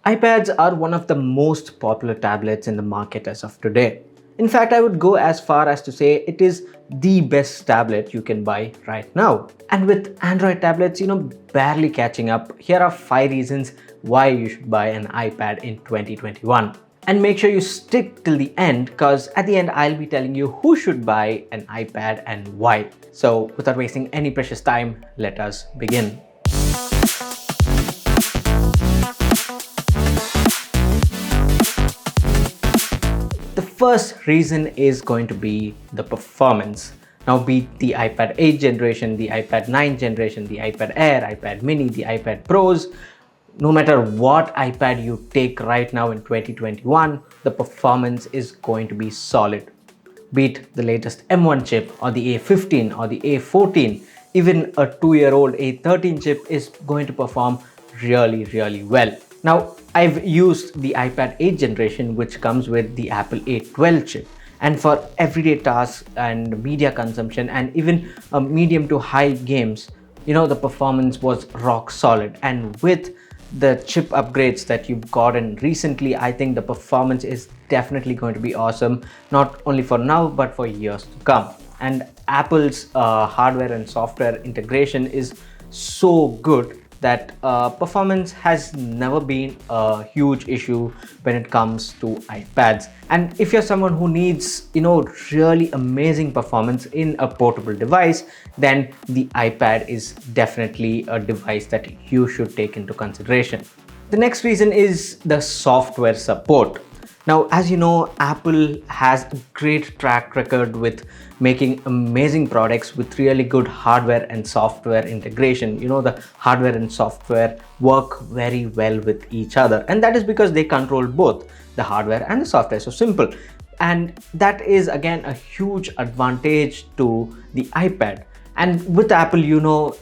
iPads are one of the most popular tablets in the market as of today. In fact, I would go as far as to say it is the best tablet you can buy right now. And with Android tablets, barely catching up, here are 5 reasons why you should buy an iPad in 2021. And make sure you stick till the end, because at the end I'll be telling you who should buy an iPad and why. So without wasting any precious time, let us begin. The first reason is going to be the performance. Now, be it the iPad 8 generation, the iPad 9 generation, the iPad Air, iPad mini, the iPad Pros, no matter what iPad you take right now in 2021, the performance is going to be solid. Be it the latest M1 chip or the A15 or the A14, even a 2-year-old A13 chip is going to perform really well. Now, I've used the iPad 8 generation, which comes with the Apple A12 chip. And for everyday tasks and media consumption and even medium to high games, the performance was rock solid. And with the chip upgrades that you've gotten recently, I think the performance is definitely going to be awesome, not only for now, but for years to come. And Apple's hardware and software integration is so good that performance has never been a huge issue when it comes to iPads. And if you're someone who needs, really amazing performance in a portable device, then the iPad is definitely a device that you should take into consideration. The next reason is the software support. Now, as you know, Apple has a great track record with making amazing products with really good hardware and software integration. The hardware and software work very well with each other. And that is because they control both the hardware and the software. So simple. And that is, again, a huge advantage to the iPad. And with Apple,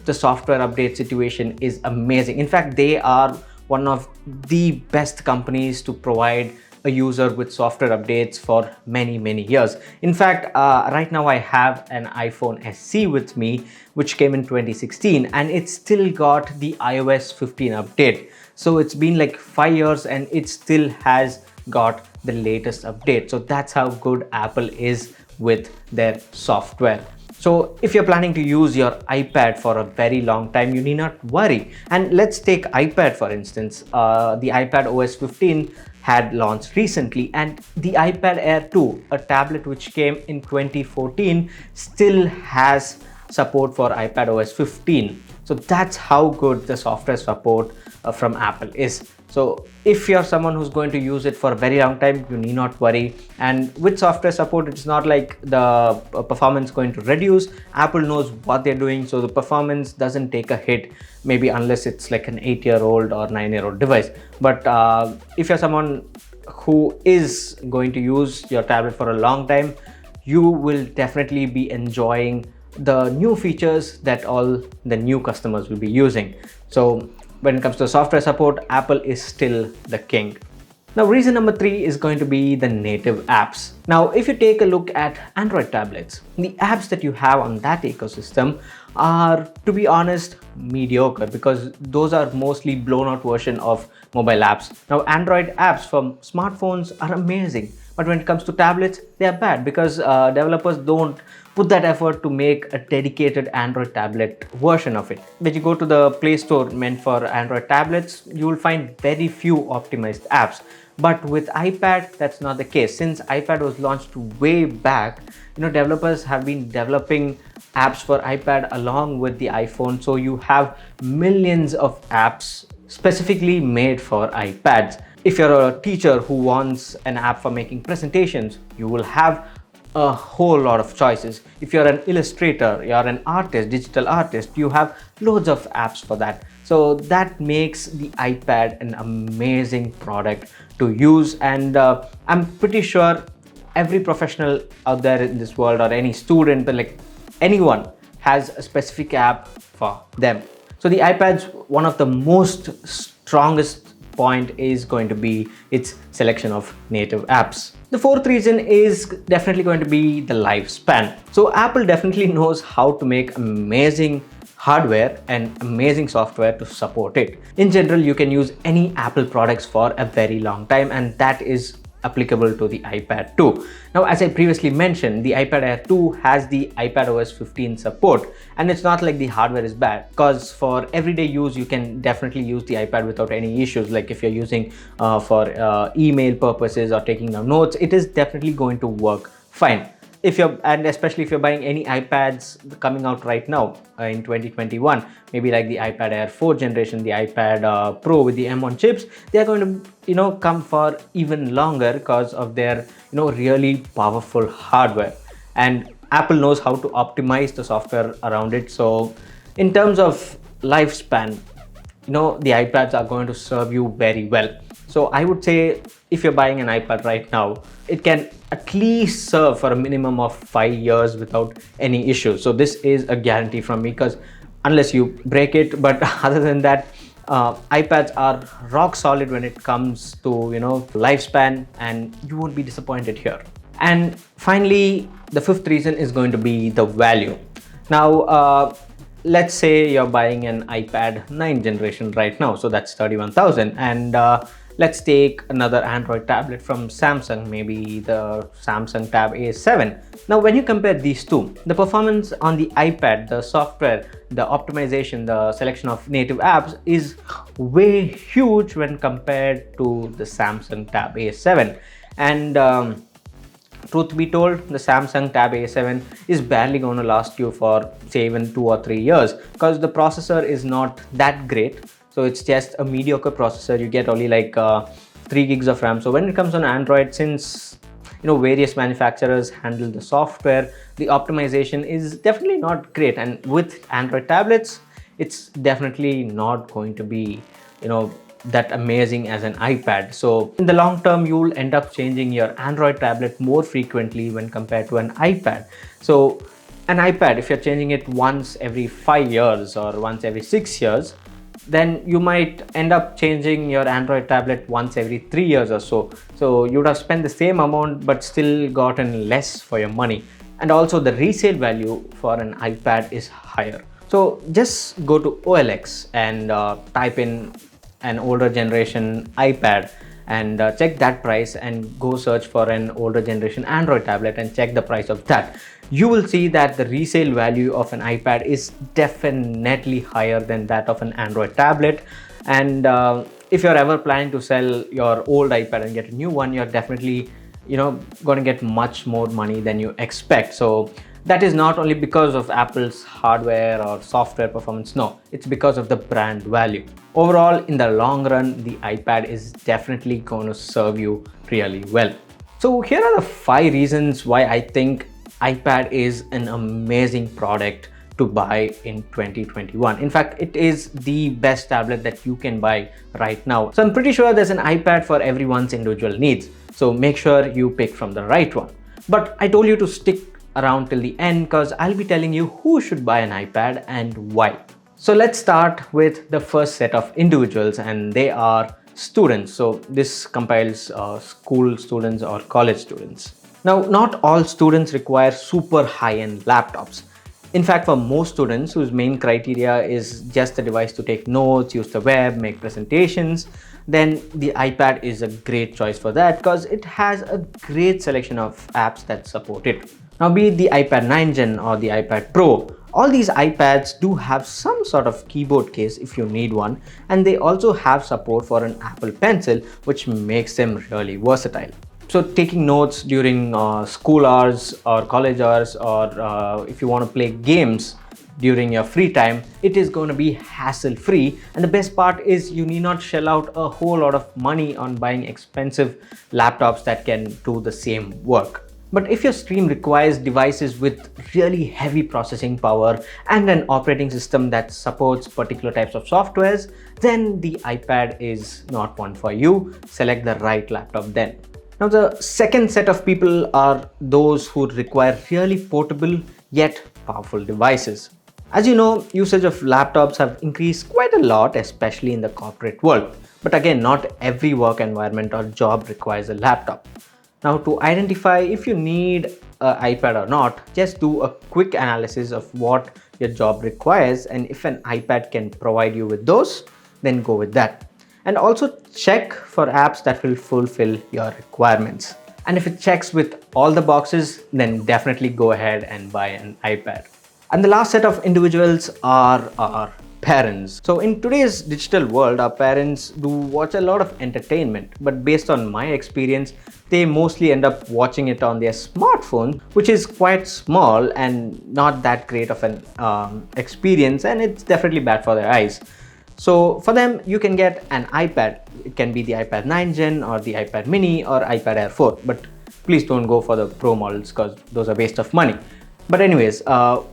the software update situation is amazing. In fact, they are one of the best companies to provide a user with software updates for many years. In fact, right now I have an iPhone SE with me, which came in 2016, and it still got the iOS 15 update. So it's been like 5 years and it still has got the latest update. So that's how good Apple is with their software. So if you're planning to use your iPad for a very long time, you need not worry. And let's take iPad for instance. The iPad OS 15 had launched recently, and the iPad Air 2, a tablet which came in 2014, still has support for iPad OS 15. So that's how good the software support from Apple is. So if you're someone who's going to use it for a very long time, you need not worry. And with software support, it's not like the performance going to reduce. Apple knows what they're doing, so the performance doesn't take a hit, maybe unless it's like an 8-year-old or 9-year-old device. But if you're someone who is going to use your tablet for a long time, you will definitely be enjoying the new features that all the new customers will be using. So when it comes to software support, Apple is still the king. Now, reason number 3 is going to be the native apps. Now, if you take a look at Android tablets, the apps that you have on that ecosystem are, to be honest, mediocre, because those are mostly blown out version of mobile apps. Now, Android apps for smartphones are amazing, but when it comes to tablets, they are bad because developers don't put that effort to make a dedicated Android tablet version of it. When you go to the Play Store meant for Android tablets, you will find very few optimized apps. But with iPad, that's not the case. Since iPad was launched way back, developers have been developing apps for iPad along with the iPhone. So you have millions of apps specifically made for iPads. If you're a teacher who wants an app for making presentations, you will have a whole lot of choices. If you're an illustrator, you're an artist, digital artist, you have loads of apps for that. So that makes the iPad an amazing product to use. And I'm pretty sure every professional out there in this world, or any student, like anyone, has a specific app for them. So the iPad's one of the most strongest point is going to be its selection of native apps. The fourth reason is definitely going to be the lifespan. So Apple definitely knows how to make amazing hardware and amazing software to support it. In general, you can use any Apple products for a very long time, and that is applicable to the iPad 2. Now, as I previously mentioned, the iPad Air 2 has the iPadOS 15 support, and it's not like the hardware is bad, because for everyday use you can definitely use the iPad without any issues. Like if you're using for email purposes or taking down notes, it is definitely going to work fine. And especially if you're buying any iPads coming out right now in 2021, maybe like the iPad Air 4 generation, the iPad Pro with the M1 chips, they are going to come for even longer because of their really powerful hardware, and Apple knows how to optimize the software around it. So in terms of lifespan, the iPads are going to serve you very well. So I would say if you're buying an iPad right now, it can at least serve for a minimum of 5 years without any issues. So this is a guarantee from me, because unless you break it, but other than that, iPads are rock solid when it comes to lifespan, and you won't be disappointed here. And finally, the fifth reason is going to be the value. Now, let's say you're buying an iPad 9 generation right now, so that's 31,000, and let's take another Android tablet from Samsung, maybe the Samsung Tab A7. Now, when you compare these two, the performance on the iPad, the software, the optimization, the selection of native apps is way huge when compared to the Samsung Tab A7. And truth be told, the Samsung Tab A7 is barely going to last you for say even 2 or 3 years, because the processor is not that great. So it's just a mediocre processor. You get only like 3 gigs of RAM. So when it comes on Android, since various manufacturers handle the software, the optimization is definitely not great. And with Android tablets, it's definitely not going to be that amazing as an iPad. So in the long term, you'll end up changing your Android tablet more frequently when compared to an iPad. So an iPad, if you're changing it once every 5 years or once every 6 years, then you might end up changing your Android tablet once every 3 years or so. So you would have spent the same amount but still gotten less for your money. And also the resale value for an iPad is higher. So just go to OLX and type in an older generation iPad and check that price, and go search for an older generation Android tablet and check the price of that. You will see that the resale value of an iPad is definitely higher than that of an Android tablet. And if you're ever planning to sell your old iPad and get a new one, you're definitely going to get much more money than you expect. So that is not only because of Apple's hardware or software performance. No, it's because of the brand value. Overall, in the long run, the iPad is definitely going to serve you really well. So here are the 5 reasons why I think iPad is an amazing product to buy in 2021. In fact, it is the best tablet that you can buy right now. So I'm pretty sure there's an iPad for everyone's individual needs. So make sure you pick from the right one. But I told you to stick around till the end, because I'll be telling you who should buy an iPad and why. So let's start with the first set of individuals, and they are students. So this compiles school students or college students. Now, not all students require super high-end laptops. In fact, for most students whose main criteria is just a device to take notes, use the web, make presentations, then the iPad is a great choice for that, because it has a great selection of apps that support it. Now, be it the iPad 9 Gen or the iPad Pro, all these iPads do have some sort of keyboard case if you need one, and they also have support for an Apple Pencil, which makes them really versatile. So taking notes during school hours or college hours, or if you want to play games during your free time, it is going to be hassle-free. And the best part is you need not shell out a whole lot of money on buying expensive laptops that can do the same work. But if your stream requires devices with really heavy processing power and an operating system that supports particular types of softwares, then the iPad is not one for you. Select the right laptop then. Now, the second set of people are those who require really portable yet powerful devices. As you know, usage of laptops have increased quite a lot, especially in the corporate world. But again, not every work environment or job requires a laptop. Now, to identify if you need an iPad or not, just do a quick analysis of what your job requires, and if an iPad can provide you with those, then go with that. And also check for apps that will fulfill your requirements. And if it checks with all the boxes, then definitely go ahead and buy an iPad. And the last set of individuals are our parents. So in today's digital world, our parents do watch a lot of entertainment, but based on my experience, they mostly end up watching it on their smartphone, which is quite small and not that great of an experience, and it's definitely bad for their eyes. So for them, you can get an iPad. It can be the iPad 9 Gen or the iPad mini or iPad Air 4, but please don't go for the Pro models because those are waste of money. But anyways,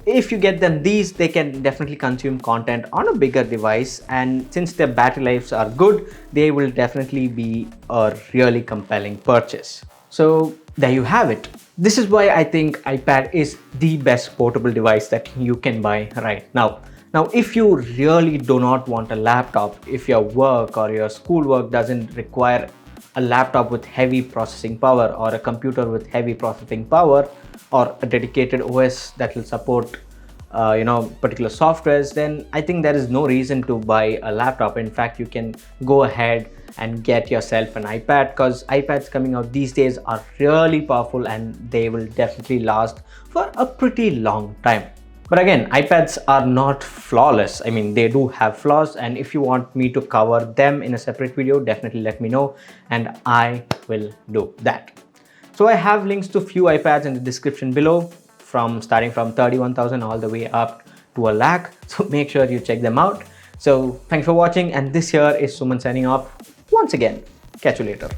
if you get them these, they can definitely consume content on a bigger device, and since their battery lives are good, they will definitely be a really compelling purchase. So there you have it. This is why I think iPad is the best portable device that you can buy right now. Now, if you really do not want a laptop, if your work or your schoolwork doesn't require a laptop with heavy processing power or a computer with heavy processing power or a dedicated OS that will support particular softwares, then I think there is no reason to buy a laptop. In fact, you can go ahead and get yourself an iPad, because iPads coming out these days are really powerful and they will definitely last for a pretty long time. But again, iPads are not flawless. I mean, they do have flaws, and if you want me to cover them in a separate video, definitely let me know and I will do that. So I have links to few iPads in the description below, starting from 31,000 all the way up to a lakh. So make sure you check them out. So thanks for watching, and this here is Suman signing off once again. Catch you later.